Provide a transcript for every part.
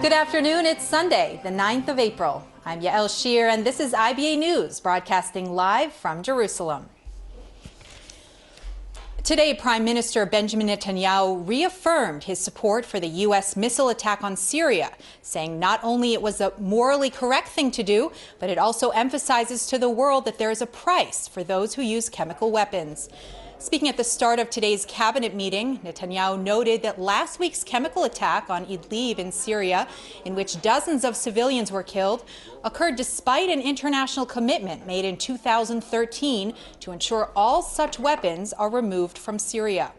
Good afternoon. It's Sunday, the 9th of April. I'm Yael Shir, and this is IBA News, broadcasting live from Jerusalem. Today, Prime Minister Benjamin Netanyahu reaffirmed his support for the U.S. missile attack on Syria, saying not only it was a morally correct thing to do, but it also emphasizes to the world that there is a price for those who use chemical weapons. Speaking at the start of today's cabinet meeting, Netanyahu noted that last week's chemical attack on Idlib in Syria, in which dozens of civilians were killed, occurred despite an international commitment made in 2013 to ensure all such weapons are removed from Syria.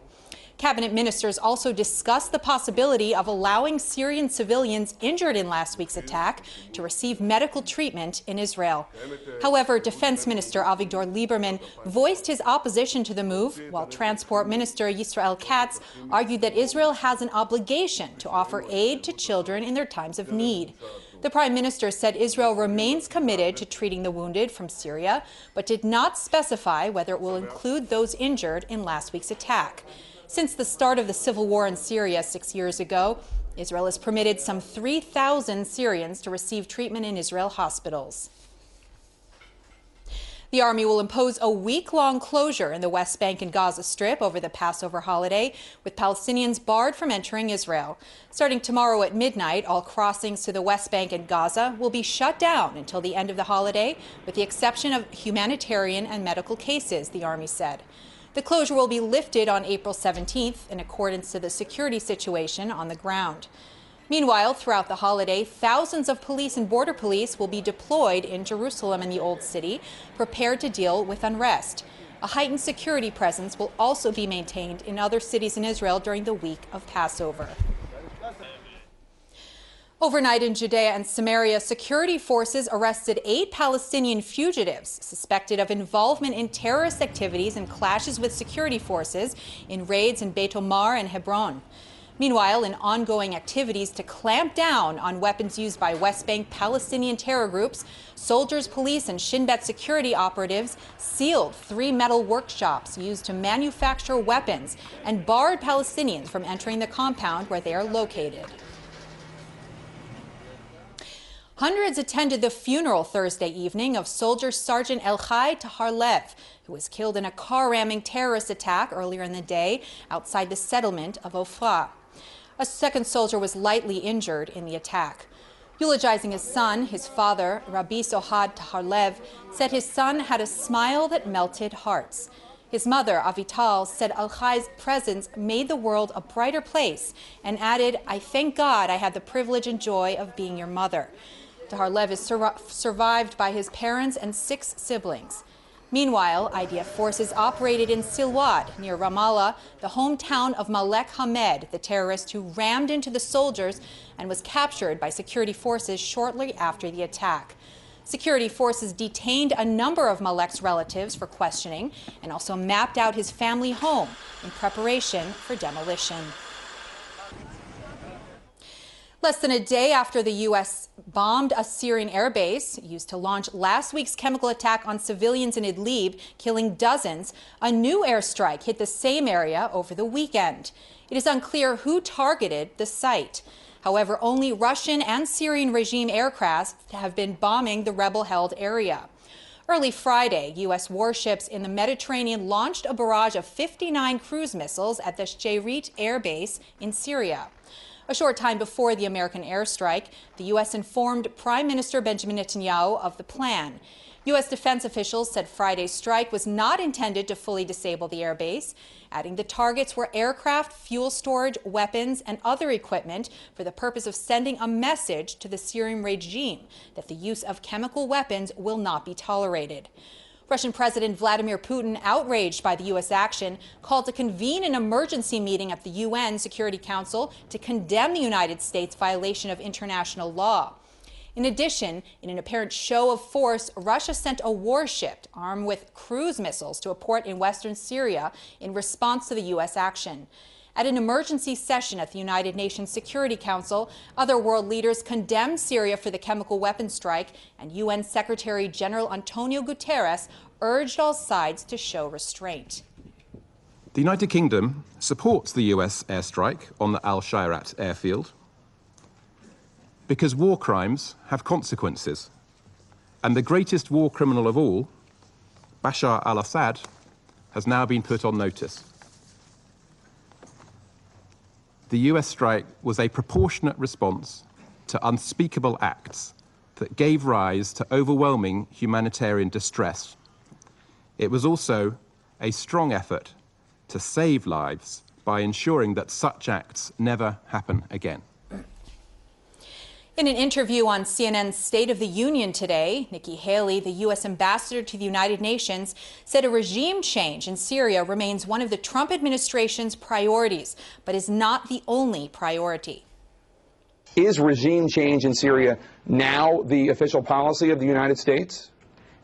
Cabinet ministers also discussed the possibility of allowing Syrian civilians injured in last week's attack to receive medical treatment in Israel. However, Defense Minister Avigdor Lieberman voiced his opposition to the move, while Transport Minister Yisrael Katz argued that Israel has an obligation to offer aid to children in their times of need. The Prime Minister said Israel remains committed to treating the wounded from Syria, but did not specify whether it will include those injured in last week's attack. Since the start of the civil war in Syria 6 years ago, Israel has permitted some 3,000 Syrians to receive treatment in Israel hospitals. The army will impose a week-long closure in the West Bank and Gaza Strip over the Passover holiday, with Palestinians barred from entering Israel. Starting tomorrow at midnight, all crossings to the West Bank and Gaza will be shut down until the end of the holiday, with the exception of humanitarian and medical cases, the army said. The closure will be lifted on April 17th in accordance to the security situation on the ground. Meanwhile, throughout the holiday, thousands of police and border police will be deployed in Jerusalem and the Old City, prepared to deal with unrest. A heightened security presence will also be maintained in other cities in Israel during the week of Passover. Overnight in Judea and Samaria, security forces arrested 8 Palestinian fugitives suspected of involvement in terrorist activities and clashes with security forces in raids in Beit Omar and Hebron. Meanwhile, in ongoing activities to clamp down on weapons used by West Bank Palestinian terror groups, soldiers, police, and Shin Bet security operatives sealed 3 metal workshops used to manufacture weapons and barred Palestinians from entering the compound where they are located. Hundreds attended the funeral Thursday evening of soldier Sergeant Elchai Taharlev, who was killed in a car-ramming terrorist attack earlier in the day outside the settlement of Ofra. A second soldier was lightly injured in the attack. Eulogizing his son, his father, Rabbi Sohad Taharlev, said his son had a smile that melted hearts. His mother, Avital, said Elchai's presence made the world a brighter place and added, "I thank God I had the privilege and joy of being your mother." Taharlev is survived by his parents and 6 siblings. Meanwhile, IDF forces operated in Silwad, near Ramallah, the hometown of Malek Hamed, the terrorist who rammed into the soldiers and was captured by security forces shortly after the attack. Security forces detained a number of Malek's relatives for questioning and also mapped out his family home in preparation for demolition. Less than a day after the U.S. bombed a Syrian airbase used to launch last week's chemical attack on civilians in Idlib, killing dozens, a new airstrike hit the same area over the weekend. It is unclear who targeted the site. However, only Russian and Syrian regime aircraft have been bombing the rebel-held area. Early Friday, U.S. warships in the Mediterranean launched a barrage of 59 cruise missiles at the Shayrit air base in Syria. A short time before the American airstrike, the U.S. informed Prime Minister Benjamin Netanyahu of the plan. U.S. defense officials said Friday's strike was not intended to fully disable the airbase, adding the targets were aircraft, fuel storage, weapons, and other equipment for the purpose of sending a message to the Syrian regime that the use of chemical weapons will not be tolerated. Russian President Vladimir Putin, outraged by the U.S. action, called to convene an emergency meeting at the UN Security Council to condemn the United States' violation of international law. In addition, in an apparent show of force, Russia sent a warship armed with cruise missiles to a port in western Syria in response to the U.S. action. At an emergency session at the United Nations Security Council, other world leaders condemned Syria for the chemical weapons strike, and UN Secretary General Antonio Guterres urged all sides to show restraint. The United Kingdom supports the US airstrike on the Al Shayrat airfield. Because war crimes have consequences. And the greatest war criminal of all, Bashar al-Assad, has now been put on notice. The US strike was a proportionate response to unspeakable acts that gave rise to overwhelming humanitarian distress. It was also a strong effort to save lives by ensuring that such acts never happen again. In an interview on CNN's State of the Union today, Nikki Haley, the U.S. ambassador to the United Nations, said a regime change in Syria remains one of the Trump administration's priorities, but is not the only priority. Is regime change in Syria now the official policy of the United States?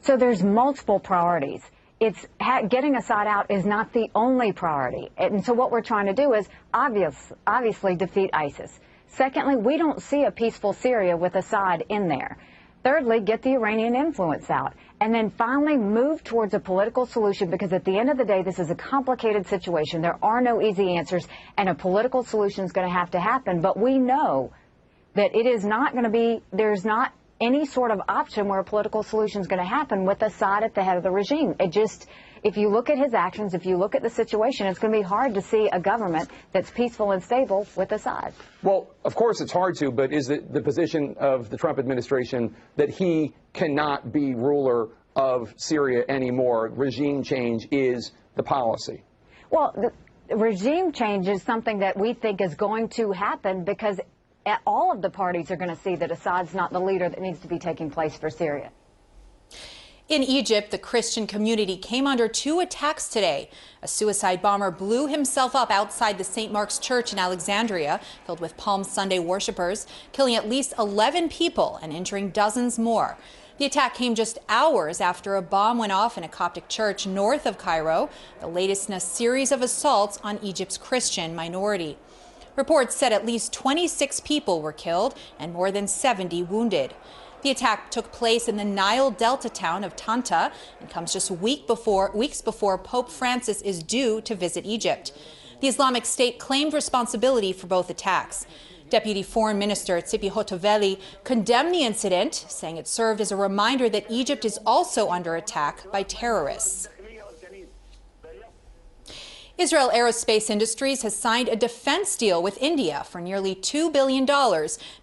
So there's multiple priorities. Getting Assad out is not the only priority. And so what we're trying to do is obviously defeat ISIS. Secondly, we don't see a peaceful Syria with Assad in there. Thirdly, get the Iranian influence out. And then finally move towards a political solution, because at the end of the day, this is a complicated situation. There are no easy answers, and a political solution is going to have to happen. But we know that it is not going to be, there's not any sort of option where a political solution is going to happen with Assad at the head of the regime. If you look at his actions, if you look at the situation, it's going to be hard to see a government that's peaceful and stable with Assad. Well, of course it's hard to, but is it the position of the Trump administration that he cannot be ruler of Syria anymore? Regime change is the policy. Well, the regime change is something that we think is going to happen, because all of the parties are going to see that Assad's not the leader that needs to be taking place for Syria. In Egypt, the Christian community came under 2 attacks today. A suicide bomber blew himself up outside the St. Mark's Church in Alexandria, filled with Palm Sunday worshippers, killing at least 11 people and injuring dozens more. The attack came just hours after a bomb went off in a Coptic church north of Cairo, the latest in a series of assaults on Egypt's Christian minority. Reports said at least 26 people were killed and more than 70 wounded. The attack took place in the Nile Delta town of Tanta and comes just weeks before Pope Francis is due to visit Egypt. The Islamic State claimed responsibility for both attacks. Deputy Foreign Minister Tzipi Hotovely condemned the incident, saying it served as a reminder that Egypt is also under attack by terrorists. Israel Aerospace Industries has signed a defense deal with India for nearly $2 billion,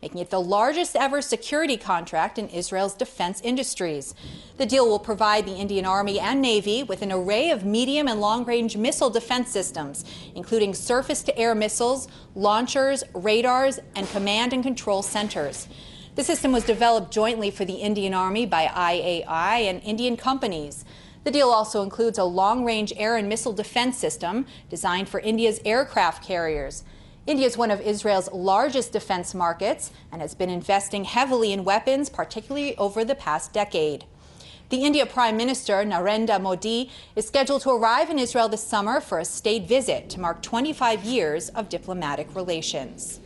making it the largest ever security contract in Israel's defense industries. The deal will provide the Indian Army and Navy with an array of medium and long-range missile defense systems, including surface-to-air missiles, launchers, radars, and command and control centers. The system was developed jointly for the Indian Army by IAI and Indian companies. The deal also includes a long-range air and missile defense system designed for India's aircraft carriers. India is one of Israel's largest defense markets and has been investing heavily in weapons, particularly over the past decade. The India Prime Minister, Narendra Modi, is scheduled to arrive in Israel this summer for a state visit to mark 25 years of diplomatic relations.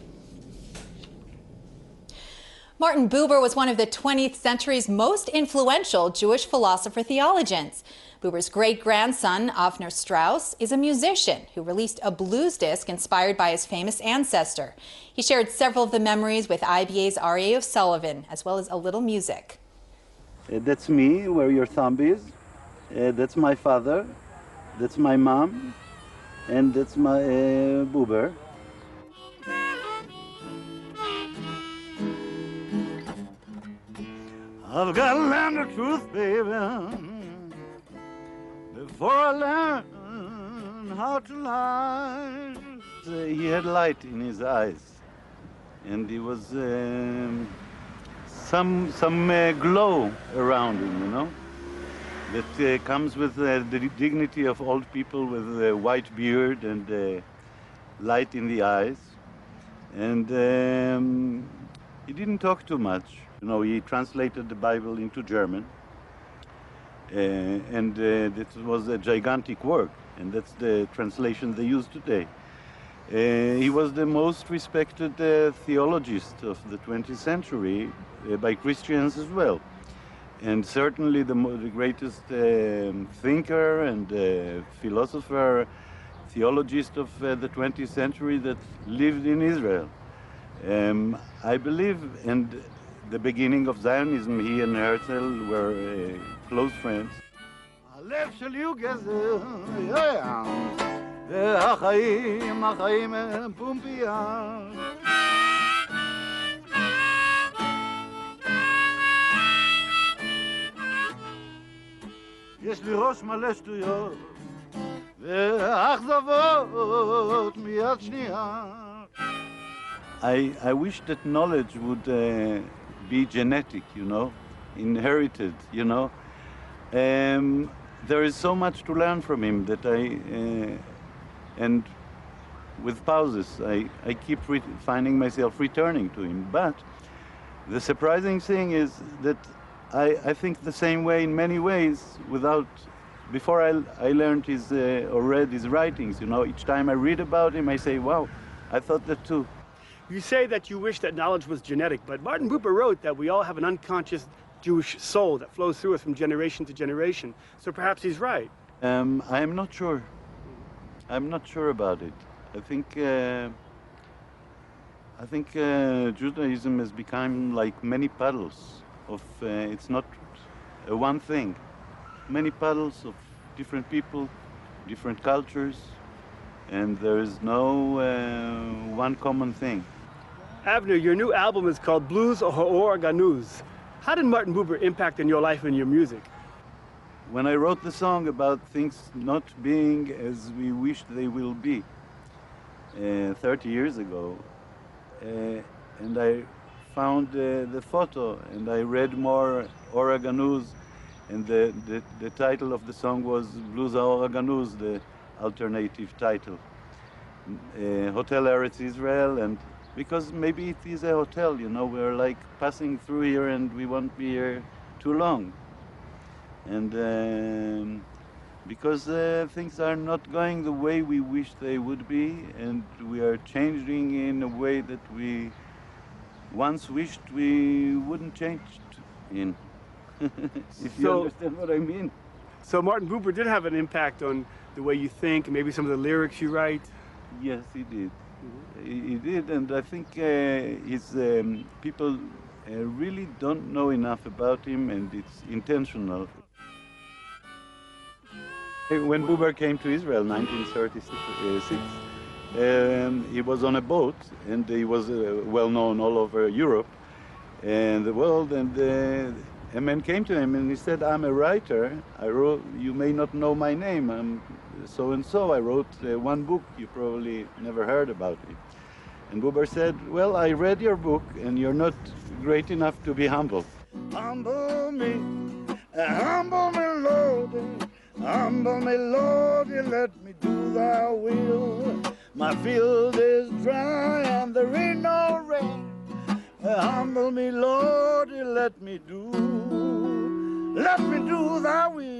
Martin Buber was one of the 20th century's most influential Jewish philosopher-theologians. Buber's great-grandson, Avner Strauss, is a musician who released a blues disc inspired by his famous ancestor. He shared several of the memories with IBA's R.A. O'Sullivan, as well as a little music. That's me, where your thumb is. That's my father. That's my mom. And that's my Buber. I've got to learn the truth, baby, before I learn how to lie. He had light in his eyes, and he was some glow around him, you know, that comes with the dignity of old people with a white beard and light in the eyes. And he didn't talk too much. You know, he translated the Bible into German, and it was a gigantic work, and that's the translation they use today. He was the most respected theologist of the 20th century by Christians as well, and certainly the greatest thinker and philosopher, theologist of the 20th century that lived in Israel. I believe in the beginning of Zionism, he and Herzl were close friends. הלב שלי הוא גזר, והחיים הם פומפייה. יש לי ראש מלא שטויות, והאכזבות מיד שנייה. I wish that knowledge would be genetic, inherited, There is so much to learn from him that and with pauses, I keep finding myself returning to him. But the surprising thing is that I think the same way in many ways before I learned or read his writings, each time I read about him, I say, wow, I thought that too. You say that you wish that knowledge was genetic, but Martin Buber wrote that we all have an unconscious Jewish soul that flows through us from generation to generation. So perhaps he's right. I am not sure. I'm not sure about it. I think Judaism has become like many puddles it's not one thing. Many puddles of different people, different cultures, and there is no one common thing. Avner, your new album is called Blues Or Ganuz. How did Martin Buber impact in your life and your music? When I wrote the song about things not being as we wish they will be 30 years ago, and I found the photo and I read more Or Ganuz, and the title of the song was Blues Or Ganuz, the alternative title. Hotel Eretz Israel, and because maybe it is a hotel, we're like passing through here and we won't be here too long. And because things are not going the way we wish they would be, and we are changing in a way that we once wished we wouldn't change in. If you understand what I mean. So Martin Buber did have an impact on the way you think, and maybe some of the lyrics you write? Yes, he did. He did, and I think his people really don't know enough about him, and it's intentional. When Buber came to Israel in 1936, he was on a boat, and he was well known all over Europe and the world, and a man came to him and he said, I'm a writer. I wrote, you may not know my name, I'm so-and-so. I wrote one book, you probably never heard about it. And Buber said, well, I read your book and you're not great enough to be humble. Humble me, Lord. Humble me, Lord, let me do thy will. My field is dry and there ain't no rain. Humble me, Lord, let me do thy will.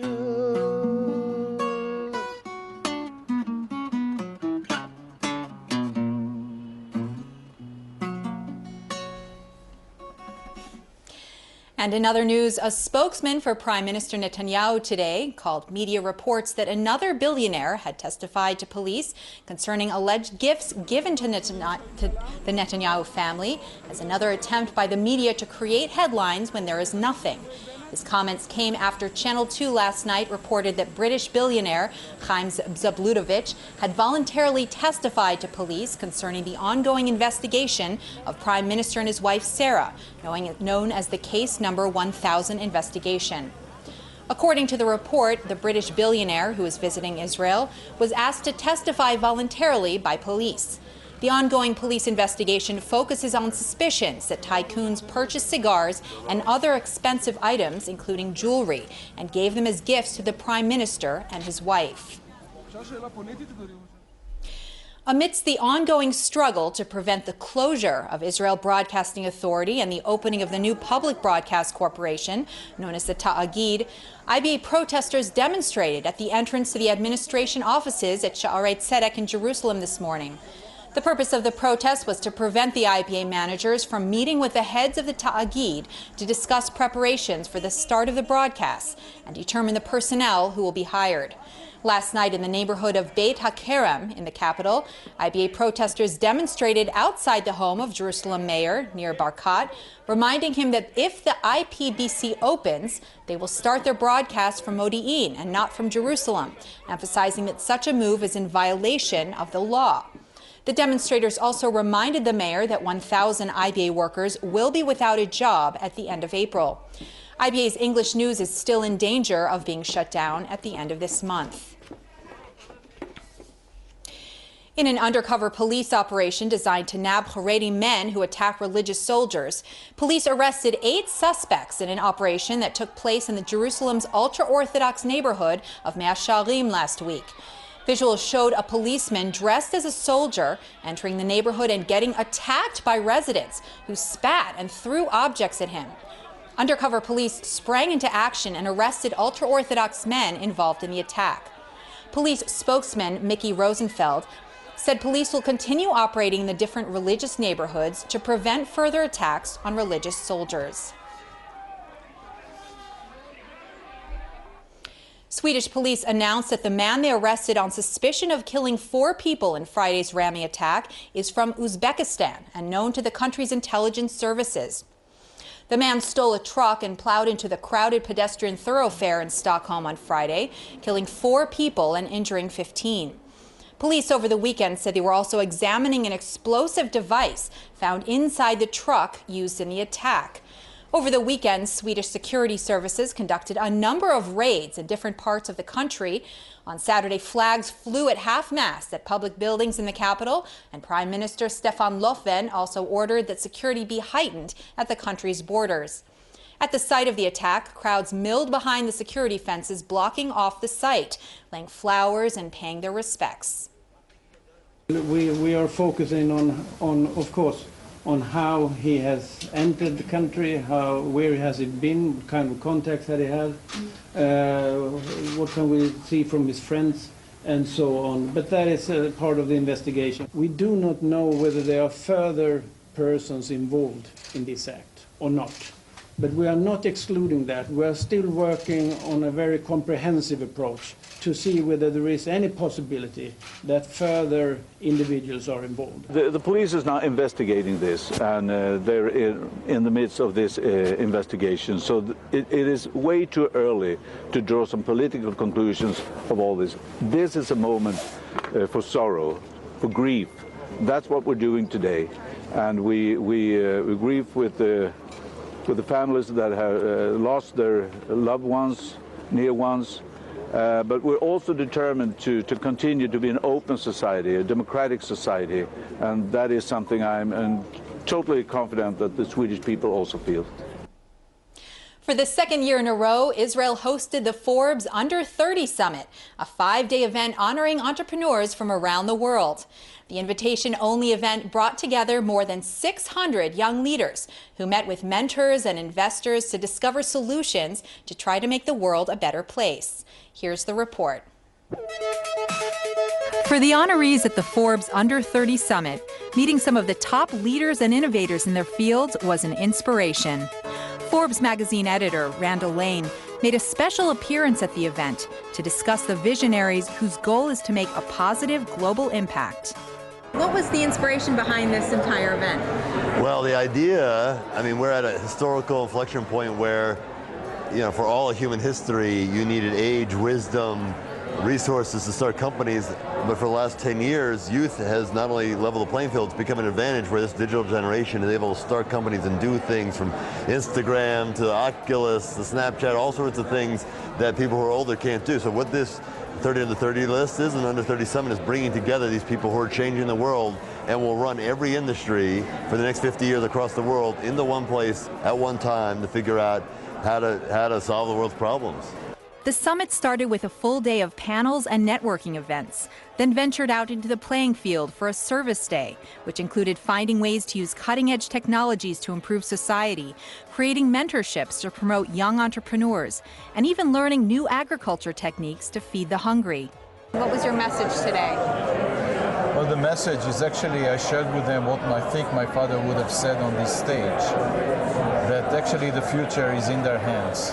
And in other news, a spokesman for Prime Minister Netanyahu today called media reports that another billionaire had testified to police concerning alleged gifts given to the Netanyahu family as another attempt by the media to create headlines when there is nothing. His comments came after Channel 2 last night reported that British billionaire Chaim Zablutovich had voluntarily testified to police concerning the ongoing investigation of Prime Minister and his wife Sarah, known as the Case Number 1000 investigation. According to the report, the British billionaire, who is visiting Israel, was asked to testify voluntarily by police. The ongoing police investigation focuses on suspicions that tycoons purchased cigars and other expensive items, including jewelry, and gave them as gifts to the Prime Minister and his wife. Amidst the ongoing struggle to prevent the closure of Israel Broadcasting Authority and the opening of the new public broadcast corporation, known as the Ta'agid, IBA protesters demonstrated at the entrance to the administration offices at Sha'arei Tzedek in Jerusalem this morning. The purpose of the protest was to prevent the IBA managers from meeting with the heads of the Ta'agid to discuss preparations for the start of the broadcast and determine the personnel who will be hired. Last night in the neighborhood of Beit HaKerem in the capital, IBA protesters demonstrated outside the home of Jerusalem mayor Nir Barkat, reminding him that if the IPBC opens, they will start their broadcast from Modi'in and not from Jerusalem, emphasizing that such a move is in violation of the law. The demonstrators also reminded the mayor that 1,000 IBA workers will be without a job at the end of April. IBA's English news is still in danger of being shut down at the end of this month. In an undercover police operation designed to nab Haredi men who attack religious soldiers, police arrested 8 suspects in an operation that took place in Jerusalem's ultra-Orthodox neighborhood of Mea Shearim last week. Visuals showed a policeman dressed as a soldier entering the neighborhood and getting attacked by residents who spat and threw objects at him. Undercover police sprang into action and arrested ultra-Orthodox men involved in the attack. Police spokesman Mickey Rosenfeld said police will continue operating in the different religious neighborhoods to prevent further attacks on religious soldiers. Swedish police announced that the man they arrested on suspicion of killing 4 people in Friday's Rami attack is from Uzbekistan and known to the country's intelligence services. The man stole a truck and plowed into the crowded pedestrian thoroughfare in Stockholm on Friday, killing 4 people and injuring 15. Police over the weekend said they were also examining an explosive device found inside the truck used in the attack. Over the weekend, Swedish security services conducted a number of raids in different parts of the country. On Saturday, flags flew at half-mast at public buildings in the capital, and Prime Minister Stefan Löfven also ordered that security be heightened at the country's borders. At the site of the attack, crowds milled behind the security fences blocking off the site, laying flowers and paying their respects. We are focusing on, of course, on how he has entered the country, where has he been, what kind of contacts that he had, what can we see from his friends, and so on. But that is part of the investigation. We do not know whether there are further persons involved in this act or not. But we are not excluding that. We are still working on a very comprehensive approach to see whether there is any possibility that further individuals are involved. The police is now investigating this, and they're in the midst of this investigation. So it is way too early to draw some political conclusions of all this. This is a moment for sorrow, for grief. That's what we're doing today, and we grieve with the families that have lost their loved ones, near ones, but we're also determined to continue to be an open society, a democratic society, and that is something I'm totally confident that the Swedish people also feel. For the second year in a row, Israel hosted the Forbes Under 30 Summit, a 5-day event honoring entrepreneurs from around the world. The invitation-only event brought together more than 600 young leaders who met with mentors and investors to discover solutions to try to make the world a better place. Here's the report. For the honorees at the Forbes Under 30 Summit, meeting some of the top leaders and innovators in their fields was an inspiration. Forbes magazine editor Randall Lane made a special appearance at the event to discuss the visionaries whose goal is to make a positive global impact. What was the inspiration behind this entire event? Well, the idea, we're at a historical inflection point where, for all of human history, you needed age, wisdom, resources to start companies, but for the last 10 years, youth has not only leveled the playing field, it's become an advantage where this digital generation is able to start companies and do things from Instagram to Oculus to Snapchat, all sorts of things that people who are older can't do. So what this 30 Under 30 list is, and Under 30 Summit, is bringing together these people who are changing the world and will run every industry for the next 50 years across the world into one place at one time to figure out how to solve the world's problems. The summit started with a full day of panels and networking events, then ventured out into the playing field for a service day, which included finding ways to use cutting-edge technologies to improve society, creating mentorships to promote young entrepreneurs, and even learning new agriculture techniques to feed the hungry. What was your message today? Well, the message is actually I shared with them what I think my father would have said on this stage, that actually the future is in their hands.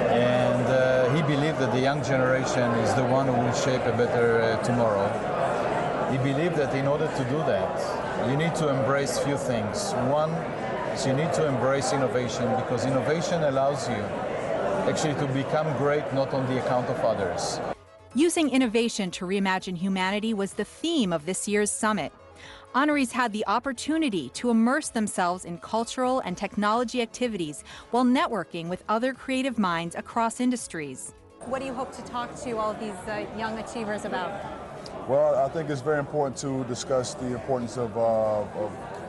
And he believed that the young generation is the one who will shape a better tomorrow. He believed that in order to do that, you need to embrace few things. One is you need to embrace innovation, because innovation allows you actually to become great not on the account of others. Using innovation to reimagine humanity was the theme of this year's summit. Honorees had the opportunity to immerse themselves in cultural and technology activities while networking with other creative minds across industries. What do you hope to talk to all of these young achievers about? Well, I think it's very important to discuss the importance of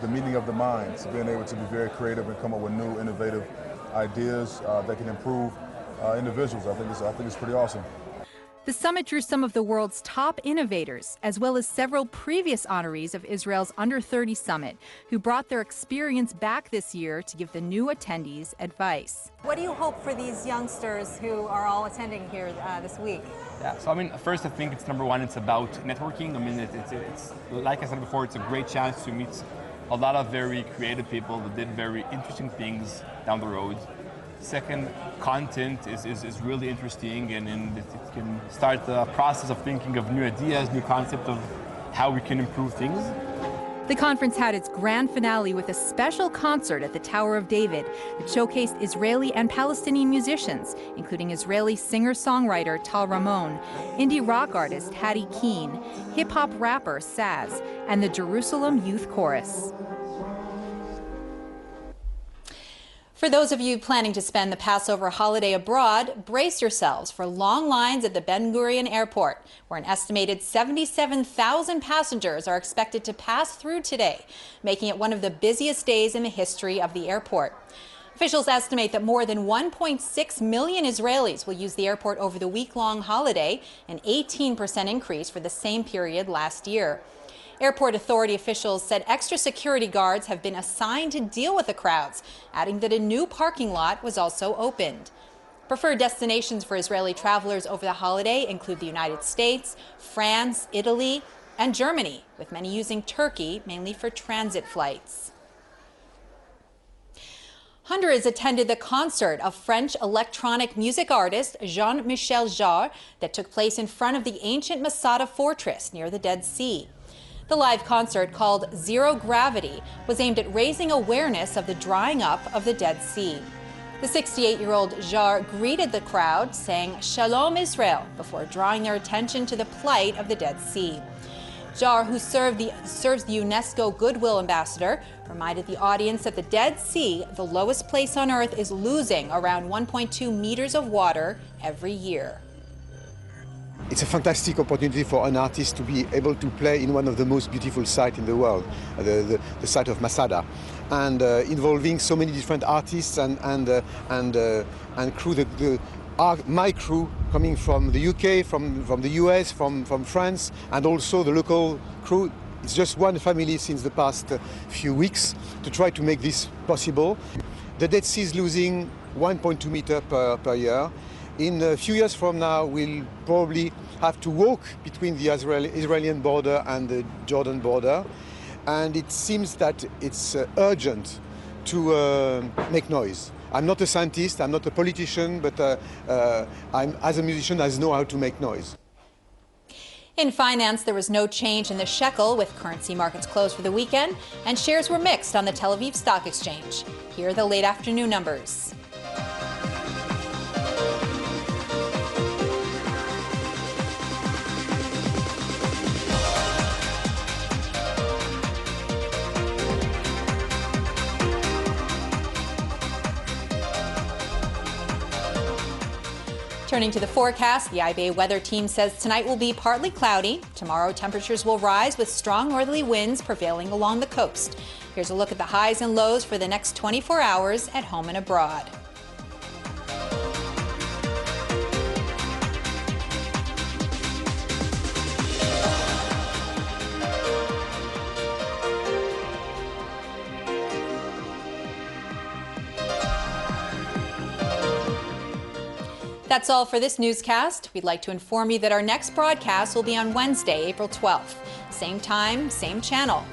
the meeting of the minds, being able to be very creative and come up with new, innovative ideas that can improve individuals. I think it's pretty awesome. The summit drew some of the world's top innovators, as well as several previous honorees of Israel's Under 30 Summit, who brought their experience back this year to give the new attendees advice. What do you hope for these youngsters who are all attending here this week? Yeah, so I mean, first I think it's number one, it's about networking. I mean, it's like I said before, it's a great chance to meet a lot of very creative people that did very interesting things down the road. Second, content is really interesting, and it can start the process of thinking of new ideas, new concept of how we can improve things. The conference had its grand finale with a special concert at the Tower of David that showcased Israeli and Palestinian musicians, including Israeli singer-songwriter Tal Ramon, indie rock artist Hattie Keen, hip-hop rapper Saz, and the Jerusalem Youth Chorus. For those of you planning to spend the Passover holiday abroad, brace yourselves for long lines at the Ben Gurion Airport, where an estimated 77,000 passengers are expected to pass through today, making it one of the busiest days in the history of the airport. Officials estimate that more than 1.6 million Israelis will use the airport over the week-long holiday, an 18% increase for the same period last year. Airport authority officials said extra security guards have been assigned to deal with the crowds, adding that a new parking lot was also opened. Preferred destinations for Israeli travelers over the holiday include the United States, France, Italy, and Germany, with many using Turkey mainly for transit flights. Hundreds attended the concert of French electronic music artist Jean-Michel Jarre that took place in front of the ancient Masada fortress near the Dead Sea. The live concert, called Zero Gravity, was aimed at raising awareness of the drying up of the Dead Sea. The 68-year-old Jarre greeted the crowd, saying "Shalom Israel," before drawing their attention to the plight of the Dead Sea. Jarre, who serves the UNESCO Goodwill Ambassador, reminded the audience that the Dead Sea, the lowest place on Earth, is losing around 1.2 meters of water every year. It's a fantastic opportunity for an artist to be able to play in one of the most beautiful sites in the world, the site of Masada, and involving so many different artists and crew. My crew coming from the UK, from the US, from France, and also the local crew. It's just one family since the past few weeks to try to make this possible. The Dead Sea is losing 1.2 meters per year. In a few years from now, we'll probably have to walk between the Israeli border and the Jordan border. And it seems that it's urgent to make noise. I'm not a scientist, I'm not a politician, but as a musician, I know how to make noise. In finance, there was no change in the shekel, with currency markets closed for the weekend, and shares were mixed on the Tel Aviv Stock Exchange. Here are the late afternoon numbers. Turning to the forecast, the IBA weather team says tonight will be partly cloudy. Tomorrow, temperatures will rise with strong northerly winds prevailing along the coast. Here's a look at the highs and lows for the next 24 hours at home and abroad. That's all for this newscast. We'd like to inform you that our next broadcast will be on Wednesday, April 12th. Same time, same channel.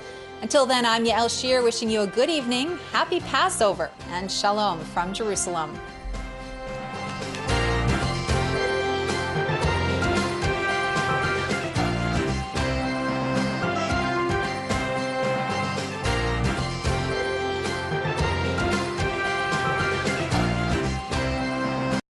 Until then, I'm Yael Shir wishing you a good evening, happy Passover, and Shalom from Jerusalem.